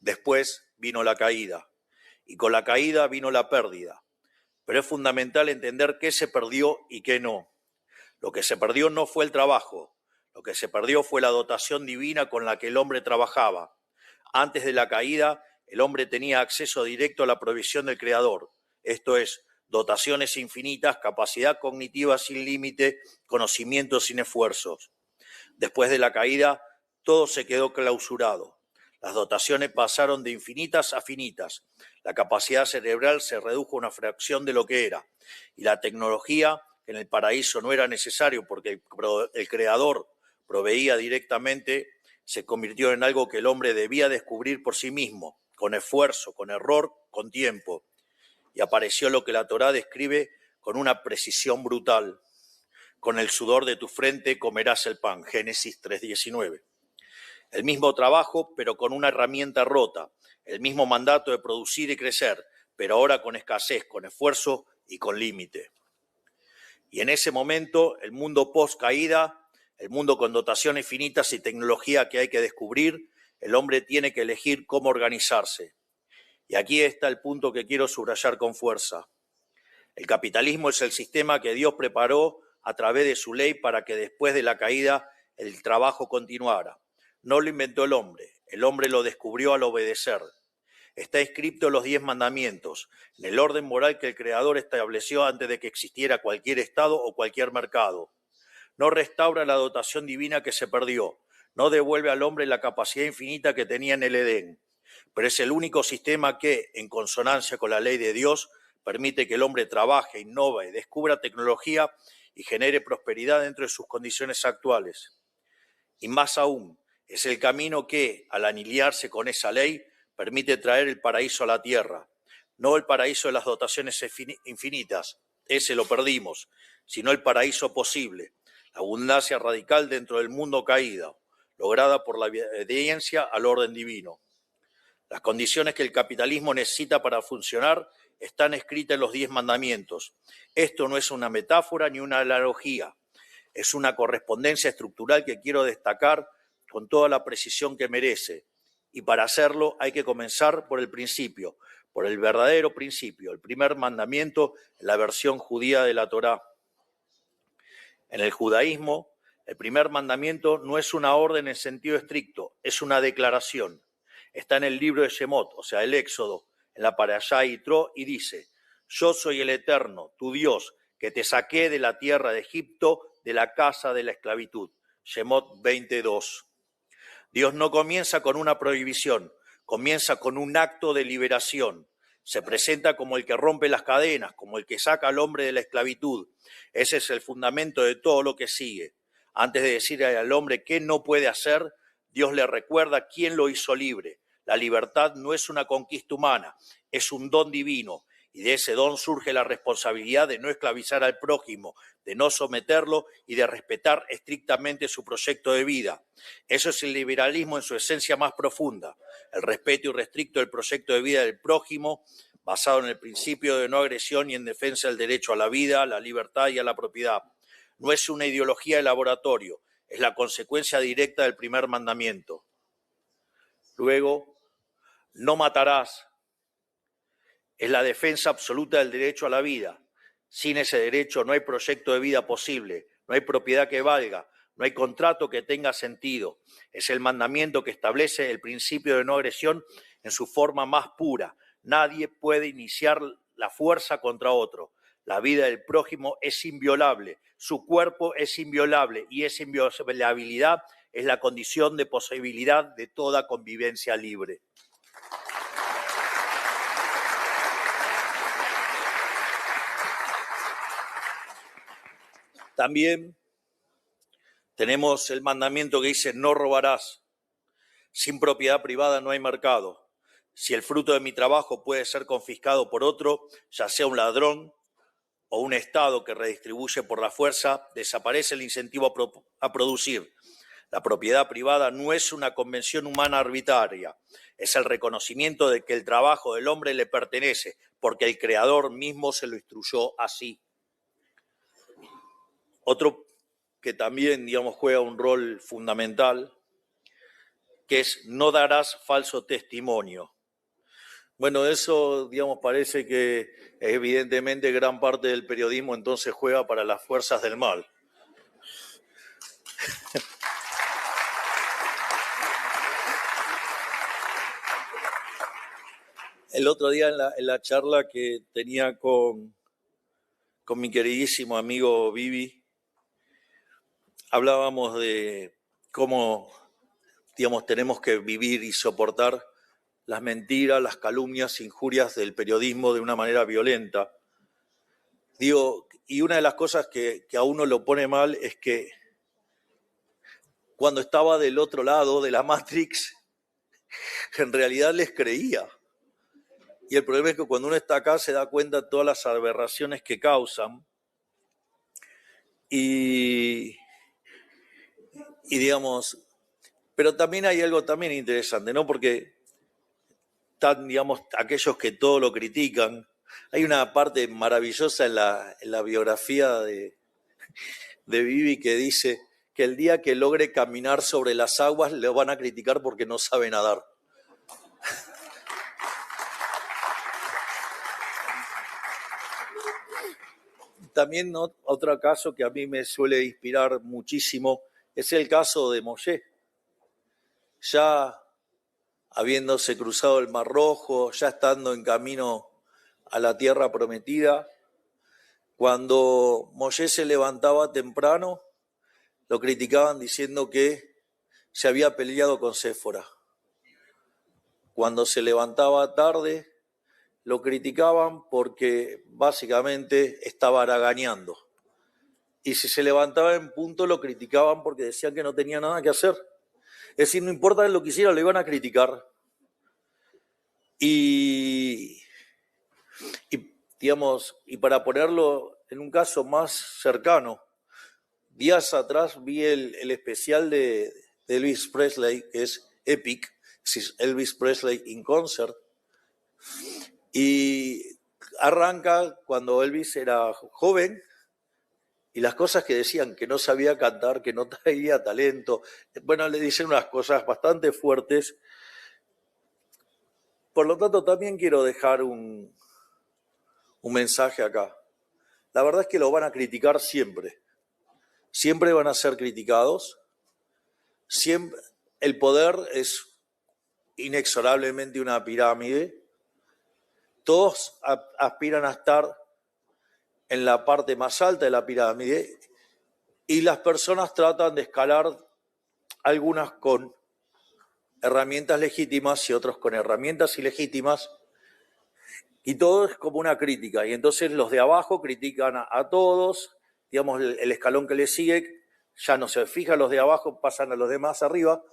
Después vino la caída, y con la caída vino la pérdida. Pero es fundamental entender qué se perdió y qué no. Lo que se perdió no fue el trabajo, lo que se perdió fue la dotación divina con la que el hombre trabajaba. Antes de la caída, el hombre tenía acceso directo a la provisión del Creador, esto es, dotaciones infinitas, capacidad cognitiva sin límite, conocimiento sin esfuerzos. Después de la caída, todo se quedó clausurado. Las dotaciones pasaron de infinitas a finitas. La capacidad cerebral se redujo a una fracción de lo que era. Y la tecnología, que en el paraíso no era necesario porque el Creador proveía directamente, se convirtió en algo que el hombre debía descubrir por sí mismo, con esfuerzo, con error, con tiempo. Y apareció lo que la Torá describe con una precisión brutal. Con el sudor de tu frente comerás el pan, Génesis 3:19. El mismo trabajo, pero con una herramienta rota. El mismo mandato de producir y crecer, pero ahora con escasez, con esfuerzo y con límite. Y en ese momento, el mundo post-caída, el mundo con dotaciones finitas y tecnología que hay que descubrir, el hombre tiene que elegir cómo organizarse. Y aquí está el punto que quiero subrayar con fuerza. El capitalismo es el sistema que Dios preparó a través de su ley para que después de la caída el trabajo continuara. No lo inventó el hombre lo descubrió al obedecer. Está escrito en los 10 mandamientos, en el orden moral que el Creador estableció antes de que existiera cualquier Estado o cualquier mercado. No restaura la dotación divina que se perdió, no devuelve al hombre la capacidad infinita que tenía en el Edén, pero es el único sistema que, en consonancia con la ley de Dios, permite que el hombre trabaje, innove, descubra tecnología y genere prosperidad dentro de sus condiciones actuales. Y más aún, es el camino que, al alinearse con esa ley, permite traer el paraíso a la tierra. No el paraíso de las dotaciones infinitas, ese lo perdimos, sino el paraíso posible, la abundancia radical dentro del mundo caído, lograda por la obediencia al orden divino. Las condiciones que el capitalismo necesita para funcionar están escritas en los 10 mandamientos. Esto no es una metáfora ni una analogía, es una correspondencia estructural que quiero destacar con toda la precisión que merece. Y para hacerlo hay que comenzar por el principio, por el verdadero principio, el primer mandamiento en la versión judía de la Torá. En el judaísmo, el primer mandamiento no es una orden en sentido estricto, es una declaración. Está en el libro de Shemot, o sea, el Éxodo, en la Parashá Yitro, y dice: yo soy el Eterno, tu Dios, que te saqué de la tierra de Egipto, de la casa de la esclavitud. Shemot 20:2. Dios no comienza con una prohibición, comienza con un acto de liberación. Se presenta como el que rompe las cadenas, como el que saca al hombre de la esclavitud. Ese es el fundamento de todo lo que sigue. Antes de decirle al hombre qué no puede hacer, Dios le recuerda quién lo hizo libre. La libertad no es una conquista humana, es un don divino. Y de ese don surge la responsabilidad de no esclavizar al prójimo, de no someterlo y de respetar estrictamente su proyecto de vida. Eso es el liberalismo en su esencia más profunda, el respeto irrestricto del proyecto de vida del prójimo, basado en el principio de no agresión y en defensa del derecho a la vida, a la libertad y a la propiedad. No es una ideología de laboratorio, es la consecuencia directa del primer mandamiento. Luego, no matarás. Es la defensa absoluta del derecho a la vida. Sin ese derecho no hay proyecto de vida posible, no hay propiedad que valga, no hay contrato que tenga sentido. Es el mandamiento que establece el principio de no agresión en su forma más pura. Nadie puede iniciar la fuerza contra otro. La vida del prójimo es inviolable, su cuerpo es inviolable y esa inviolabilidad es la condición de posibilidad de toda convivencia libre. También tenemos el mandamiento que dice: no robarás. Sin propiedad privada no hay mercado. Si el fruto de mi trabajo puede ser confiscado por otro, ya sea un ladrón o un Estado que redistribuye por la fuerza, desaparece el incentivo a producir. La propiedad privada no es una convención humana arbitraria, es el reconocimiento de que el trabajo del hombre le pertenece, porque el creador mismo se lo instruyó así. Otro que también, juega un rol fundamental, que es no darás falso testimonio. Bueno, eso, parece que evidentemente gran parte del periodismo entonces juega para las fuerzas del mal. El otro día en la charla que tenía con mi queridísimo amigo Vivi, hablábamos de cómo, tenemos que vivir y soportar las mentiras, las calumnias, injurias del periodismo de una manera violenta. Y una de las cosas que a uno lo pone mal es que cuando estaba del otro lado de la Matrix, en realidad les creía. Y el problema es que cuando uno está acá se da cuenta de todas las aberraciones que causan. Pero también hay algo también interesante, ¿no? Porque están, aquellos que todo lo critican. Hay una parte maravillosa en la biografía de Vivi que dice que el día que logre caminar sobre las aguas le van a criticar porque no sabe nadar. También otro caso que a mí me suele inspirar muchísimo es el caso de Moshe. Ya habiéndose cruzado el Mar Rojo, ya estando en camino a la tierra prometida, cuando Moshe se levantaba temprano, lo criticaban diciendo que se había peleado con Séfora. Cuando se levantaba tarde, lo criticaban porque básicamente estaba haraganeando. Y si se levantaba en punto, lo criticaban porque decían que no tenía nada que hacer. Es decir, no importa lo que hiciera, lo iban a criticar. Y para ponerlo en un caso más cercano, días atrás vi el especial de Elvis Presley, que es Epic, Elvis Presley in Concert, y arranca cuando Elvis era joven y las cosas que decían, que no sabía cantar, que no traía talento. Bueno, le dicen unas cosas bastante fuertes. Por lo tanto, también quiero dejar un mensaje acá. La verdad es que lo van a criticar siempre. Siempre van a ser criticados. Siempre, el poder es inexorablemente una pirámide. Todos aspiran a estar en la parte más alta de la pirámide y las personas tratan de escalar, algunas con herramientas legítimas y otros con herramientas ilegítimas, y todo es como una crítica. Y entonces los de abajo critican a todos, el escalón que les sigue, ya no se fijan los de abajo, pasan a los demás arriba,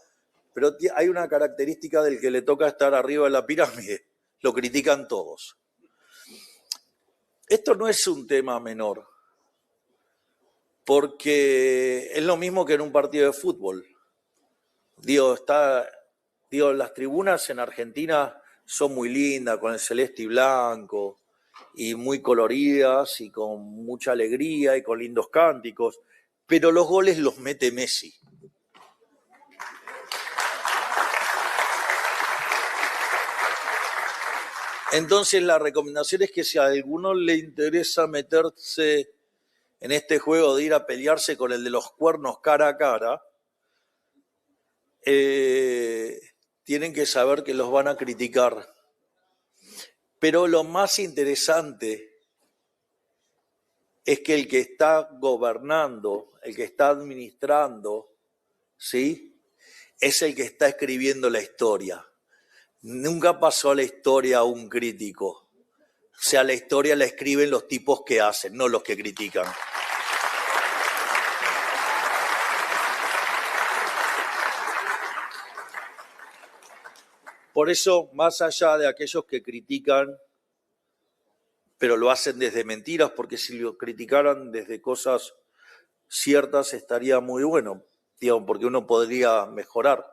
pero hay una característica del que le toca estar arriba de la pirámide. Lo critican todos. Esto no es un tema menor, porque es lo mismo que en un partido de fútbol. Las tribunas en Argentina son muy lindas, con el celeste y blanco, y muy coloridas, y con mucha alegría, y con lindos cánticos, pero los goles los mete Messi. Entonces la recomendación es que si a alguno le interesa meterse en este juego de ir a pelearse con el de los cuernos cara a cara, tienen que saber que los van a criticar. Pero lo más interesante es que el que está gobernando, el que está administrando, ¿sí?, es el que está escribiendo la historia. Nunca pasó a la historia a un crítico. O sea, la historia la escriben los tipos que hacen, no los que critican. Por eso, más allá de aquellos que critican, pero lo hacen desde mentiras, porque si lo criticaran desde cosas ciertas estaría muy bueno. digamos, porque uno podría mejorar,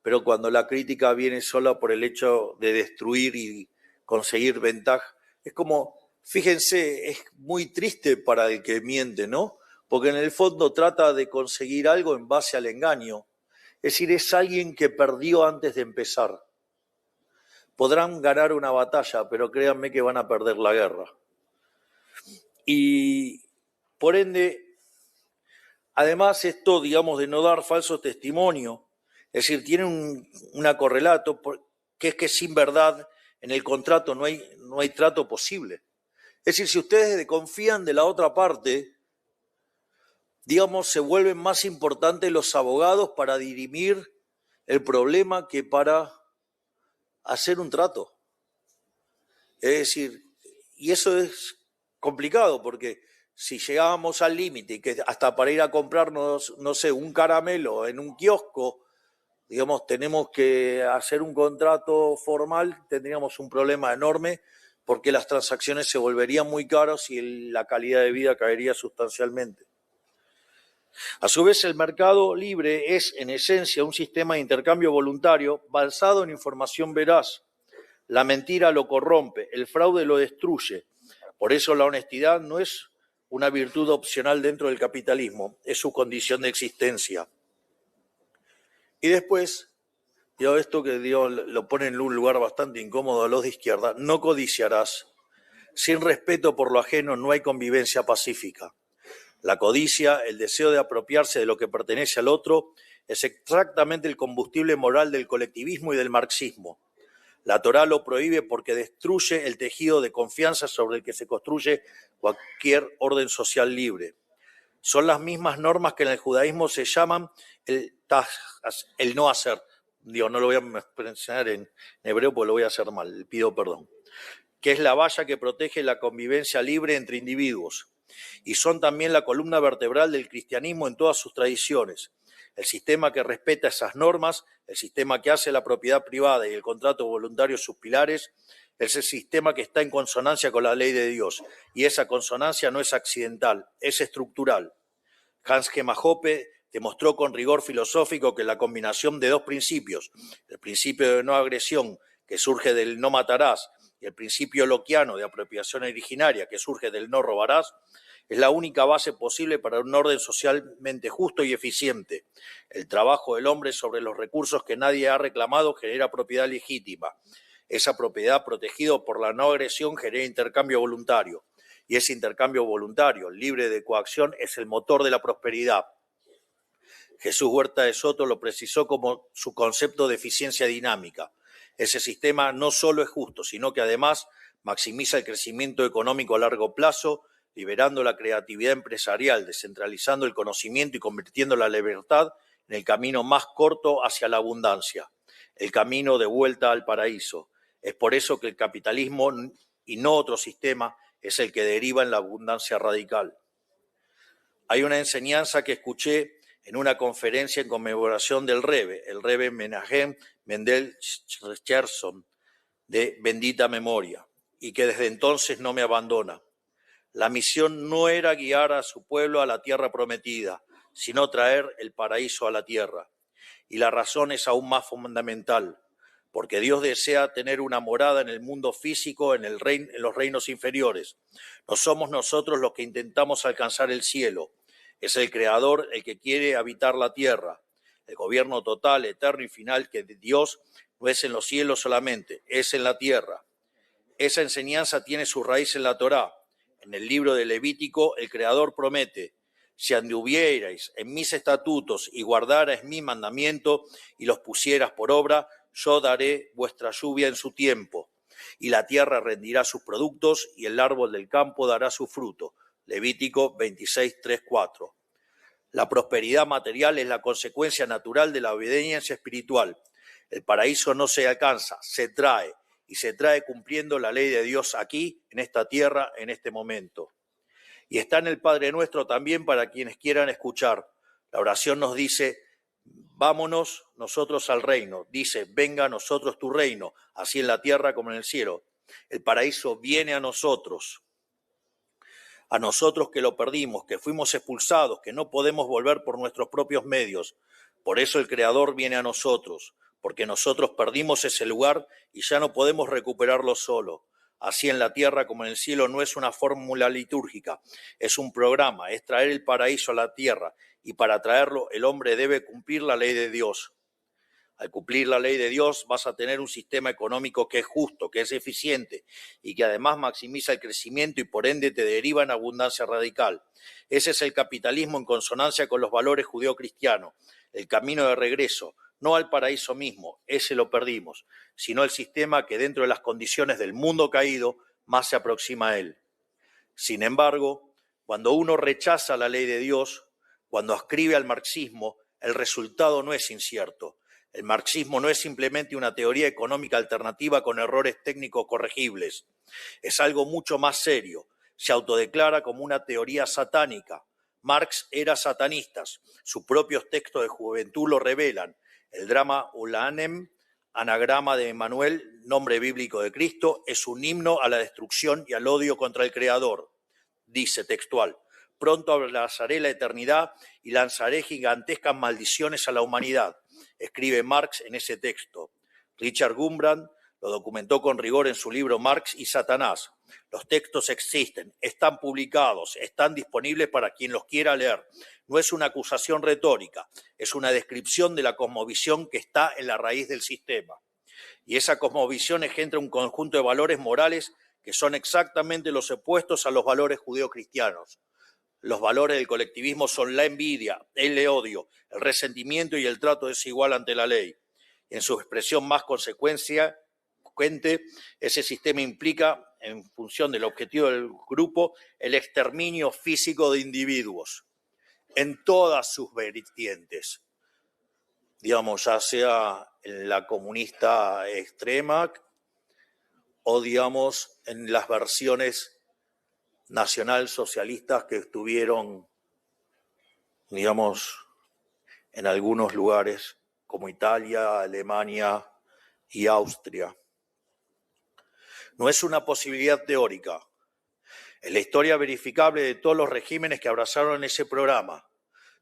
pero cuando la crítica viene sola por el hecho de destruir y conseguir ventaja, es como, fíjense, es muy triste para el que miente, ¿no? Porque en el fondo trata de conseguir algo en base al engaño. Es decir, es alguien que perdió antes de empezar. Podrán ganar una batalla, pero créanme que van a perder la guerra. Y por ende, además esto, digamos, de no dar falso testimonio, es decir, tiene un correlato, que es que sin verdad en el contrato no hay trato posible. Es decir, si ustedes confían de la otra parte, digamos, se vuelven más importantes los abogados para dirimir el problema que para hacer un trato. Es decir, y eso es complicado porque si llegábamos al límite y que hasta para ir a comprarnos, no sé, un caramelo en un kiosco, digamos, tenemos que hacer un contrato formal, tendríamos un problema enorme porque las transacciones se volverían muy caras y la calidad de vida caería sustancialmente. A su vez, el mercado libre es, en esencia, un sistema de intercambio voluntario basado en información veraz. La mentira lo corrompe, el fraude lo destruye. Por eso la honestidad no es una virtud opcional dentro del capitalismo, es su condición de existencia. Y después, esto que lo pone en un lugar bastante incómodo a los de izquierda, no codiciarás. Sin respeto por lo ajeno no hay convivencia pacífica. La codicia, el deseo de apropiarse de lo que pertenece al otro, es exactamente el combustible moral del colectivismo y del marxismo. La Torá lo prohíbe porque destruye el tejido de confianza sobre el que se construye cualquier orden social libre. Son las mismas normas que en el judaísmo se llaman el no hacer. No lo voy a mencionar en hebreo porque lo voy a hacer mal, pido perdón. Que es la valla que protege la convivencia libre entre individuos. Y son también la columna vertebral del cristianismo en todas sus tradiciones. El sistema que respeta esas normas, el sistema que hace la propiedad privada y el contrato voluntario sus pilares, es el sistema que está en consonancia con la ley de Dios. Y esa consonancia no es accidental, es estructural. Hans Gemma Hoppe demostró con rigor filosófico que la combinación de dos principios, el principio de no agresión, que surge del no matarás, y el principio lockeano de apropiación originaria, que surge del no robarás, es la única base posible para un orden socialmente justo y eficiente. El trabajo del hombre sobre los recursos que nadie ha reclamado genera propiedad legítima. Esa propiedad, protegida por la no agresión, genera intercambio voluntario. Y ese intercambio voluntario, libre de coacción, es el motor de la prosperidad. Jesús Huerta de Soto lo precisó como su concepto de eficiencia dinámica. Ese sistema no solo es justo, sino que además maximiza el crecimiento económico a largo plazo, liberando la creatividad empresarial, descentralizando el conocimiento y convirtiendo la libertad en el camino más corto hacia la abundancia, el camino de vuelta al paraíso. Es por eso que el capitalismo, y no otro sistema, es el que deriva en la abundancia radical. Hay una enseñanza que escuché en una conferencia en conmemoración del Rebbe, el Rebbe Menachem Mendel Scherson, de bendita memoria, y que desde entonces no me abandona. La misión no era guiar a su pueblo a la tierra prometida, sino traer el paraíso a la tierra. Y la razón es aún más fundamental, porque Dios desea tener una morada en el mundo físico, en los reinos inferiores. No somos nosotros los que intentamos alcanzar el cielo. Es el Creador el que quiere habitar la tierra. El gobierno total, eterno y final que Dios no es en los cielos solamente, es en la tierra. Esa enseñanza tiene su raíz en la Torá. En el libro de Levítico, el Creador promete: si anduvierais en mis estatutos y guardarais mi mandamiento y los pusieras por obra, yo daré vuestra lluvia en su tiempo, y la tierra rendirá sus productos y el árbol del campo dará su fruto. Levítico 26, 3, 4. La prosperidad material es la consecuencia natural de la obediencia espiritual. El paraíso no se alcanza, se trae, y se trae cumpliendo la ley de Dios aquí, en esta tierra, en este momento. Y está en el Padre Nuestro también para quienes quieran escuchar. La oración nos dice: vámonos nosotros al reino. Dice: venga a nosotros tu reino, así en la tierra como en el cielo. El paraíso viene a nosotros. A nosotros que lo perdimos, que fuimos expulsados, que no podemos volver por nuestros propios medios. Por eso el Creador viene a nosotros, porque nosotros perdimos ese lugar y ya no podemos recuperarlo solo. Así en la tierra como en el cielo no es una fórmula litúrgica, es un programa, es traer el paraíso a la tierra, y para traerlo el hombre debe cumplir la ley de Dios. Al cumplir la ley de Dios vas a tener un sistema económico que es justo, que es eficiente y que además maximiza el crecimiento y por ende te deriva en abundancia radical. Ese es el capitalismo en consonancia con los valores judeocristianos, el camino de regreso, no al paraíso mismo, ese lo perdimos, sino el sistema que dentro de las condiciones del mundo caído más se aproxima a él. Sin embargo, cuando uno rechaza la ley de Dios, cuando ascribe al marxismo, el resultado no es incierto. El marxismo no es simplemente una teoría económica alternativa con errores técnicos corregibles. Es algo mucho más serio. Se autodeclara como una teoría satánica. Marx era satanista. Sus propios textos de juventud lo revelan. El drama Ulanem, anagrama de Emmanuel, nombre bíblico de Cristo, es un himno a la destrucción y al odio contra el Creador. Dice textual: pronto abrazaré la eternidad y lanzaré gigantescas maldiciones a la humanidad. Escribe Marx en ese texto. Richard Gumbrand lo documentó con rigor en su libro Marx y Satanás. Los textos existen, están publicados, están disponibles para quien los quiera leer. No es una acusación retórica, es una descripción de la cosmovisión que está en la raíz del sistema. Y esa cosmovisión engendra un conjunto de valores morales que son exactamente los opuestos a los valores judeocristianos. Los valores del colectivismo son la envidia, el odio, el resentimiento y el trato desigual ante la ley. Y en su expresión más consecuente, ese sistema implica, en función del objetivo del grupo, el exterminio físico de individuos en todas sus vertientes. Digamos, ya sea en la comunista extrema o, digamos, en las versiones nacionalsocialistas que estuvieron, digamos, en algunos lugares como Italia, Alemania y Austria. No es una posibilidad teórica. Es la historia verificable de todos los regímenes que abrazaron ese programa.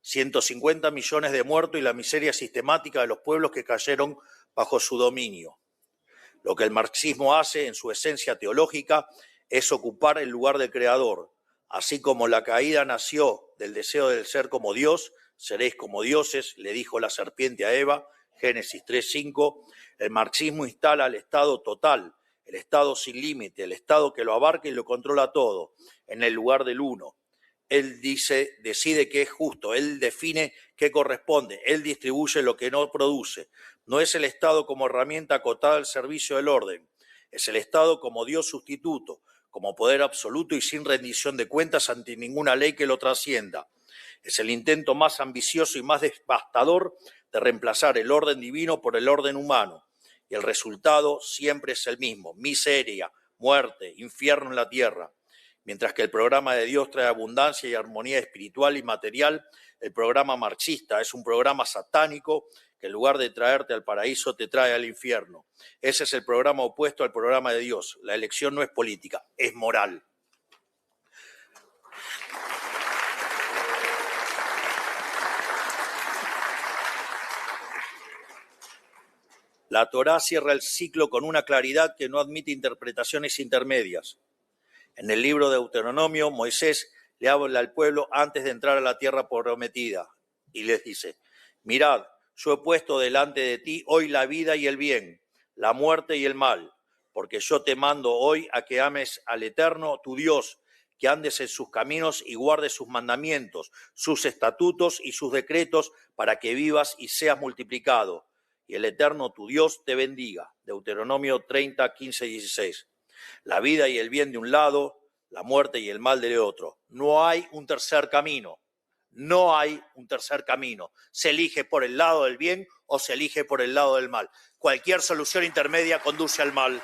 150 millones de muertos y la miseria sistemática de los pueblos que cayeron bajo su dominio. Lo que el marxismo hace en su esencia teológica es ocupar el lugar del Creador. Así como la caída nació del deseo de ser como Dios, seréis como dioses, le dijo la serpiente a Eva, Génesis 3:5, el marxismo instala el Estado total, el Estado sin límite, el Estado que lo abarca y lo controla todo, en el lugar del uno. Él decide qué es justo, él define qué corresponde, él distribuye lo que no produce. No es el Estado como herramienta acotada al servicio del orden, es el Estado como Dios sustituto, como poder absoluto y sin rendición de cuentas ante ninguna ley que lo trascienda. Es el intento más ambicioso y más devastador de reemplazar el orden divino por el orden humano. Y el resultado siempre es el mismo: miseria, muerte, infierno en la tierra. Mientras que el programa de Dios trae abundancia y armonía espiritual y material, el programa marxista es un programa satánico que en lugar de traerte al paraíso te trae al infierno. Ese es el programa opuesto al programa de Dios. La elección no es política, es moral. La Torá cierra el ciclo con una claridad que no admite interpretaciones intermedias. En el libro de Deuteronomio, Moisés le habla al pueblo antes de entrar a la tierra prometida y les dice: mirad, yo he puesto delante de ti hoy la vida y el bien, la muerte y el mal, porque yo te mando hoy a que ames al Eterno, tu Dios, que andes en sus caminos y guardes sus mandamientos, sus estatutos y sus decretos, para que vivas y seas multiplicado. Y el Eterno, tu Dios, te bendiga. Deuteronomio 30, 15 y 16. La vida y el bien de un lado, la muerte y el mal del otro. No hay un tercer camino. No hay un tercer camino. Se elige por el lado del bien o se elige por el lado del mal. Cualquier solución intermedia conduce al mal.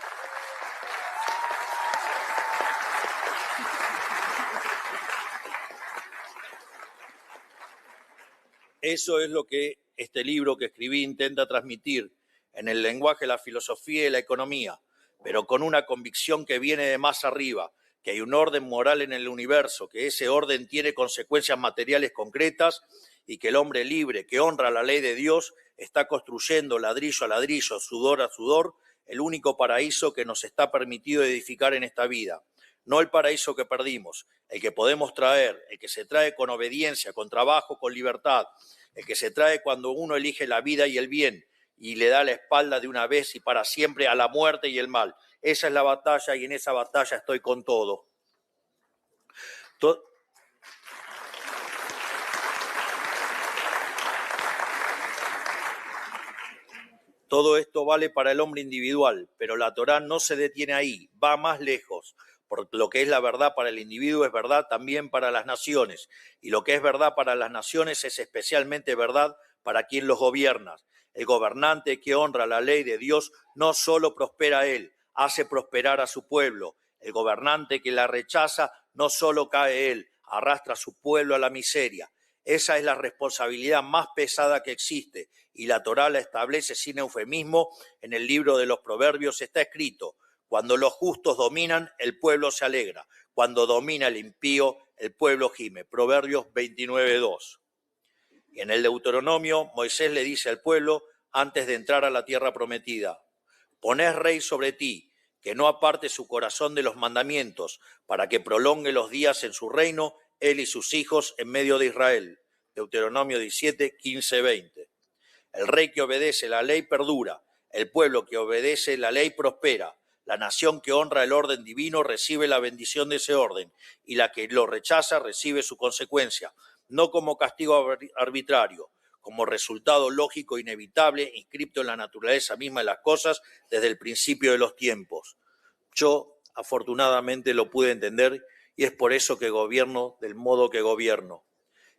Eso es lo que este libro que escribí intenta transmitir en el lenguaje de la filosofía y la economía, pero con una convicción que viene de más arriba, que hay un orden moral en el universo, que ese orden tiene consecuencias materiales concretas y que el hombre libre que honra la ley de Dios está construyendo ladrillo a ladrillo, sudor a sudor, el único paraíso que nos está permitido edificar en esta vida. No el paraíso que perdimos, el que podemos traer, el que se trae con obediencia, con trabajo, con libertad, el que se trae cuando uno elige la vida y el bien y le da la espalda de una vez y para siempre a la muerte y el mal. Esa es la batalla y en esa batalla estoy con todo. Todo esto vale para el hombre individual, pero la Torá no se detiene ahí, va más lejos. Porque lo que es la verdad para el individuo es verdad también para las naciones. Y lo que es verdad para las naciones es especialmente verdad para quien los gobierna. El gobernante que honra la ley de Dios no solo prospera a él, hace prosperar a su pueblo. El gobernante que la rechaza no solo cae él, arrastra a su pueblo a la miseria. Esa es la responsabilidad más pesada que existe y la Torá la establece sin eufemismo. En el libro de los Proverbios está escrito: cuando los justos dominan, el pueblo se alegra. Cuando domina el impío, el pueblo gime. Proverbios 29:2. Y en el Deuteronomio, Moisés le dice al pueblo antes de entrar a la tierra prometida: poned rey sobre ti, que no aparte su corazón de los mandamientos, para que prolongue los días en su reino, él y sus hijos en medio de Israel. Deuteronomio 17, 15, 20. El rey que obedece la ley perdura, el pueblo que obedece la ley prospera. La nación que honra el orden divino recibe la bendición de ese orden, y la que lo rechaza recibe su consecuencia, no como castigo arbitrario, como resultado lógico inevitable, inscripto en la naturaleza misma de las cosas desde el principio de los tiempos. Yo, afortunadamente, lo pude entender y es por eso que gobierno del modo que gobierno.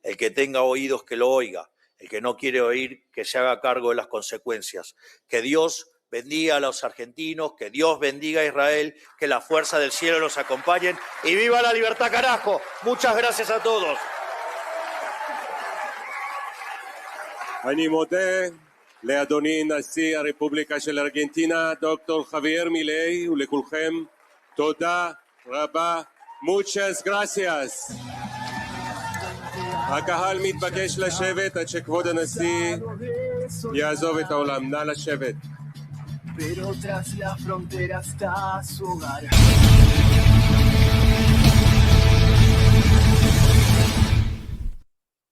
El que tenga oídos que lo oiga, el que no quiere oír que se haga cargo de las consecuencias. Que Dios bendiga a los argentinos, que Dios bendiga a Israel, que la fuerza del cielo los acompañen y ¡viva la libertad, carajo! Muchas gracias a todos. אני מודה לאדוני נשיא הרפובליקה של ארגנטינה, דוקטור חבייר מילי, ולכולכם תודה רבה. Muchas gracias. הקהל מתבקש לשבת עד שכבוד הנשיא יעזוב את האולם. נא לשבת. Pero tras la frontera está su hogar.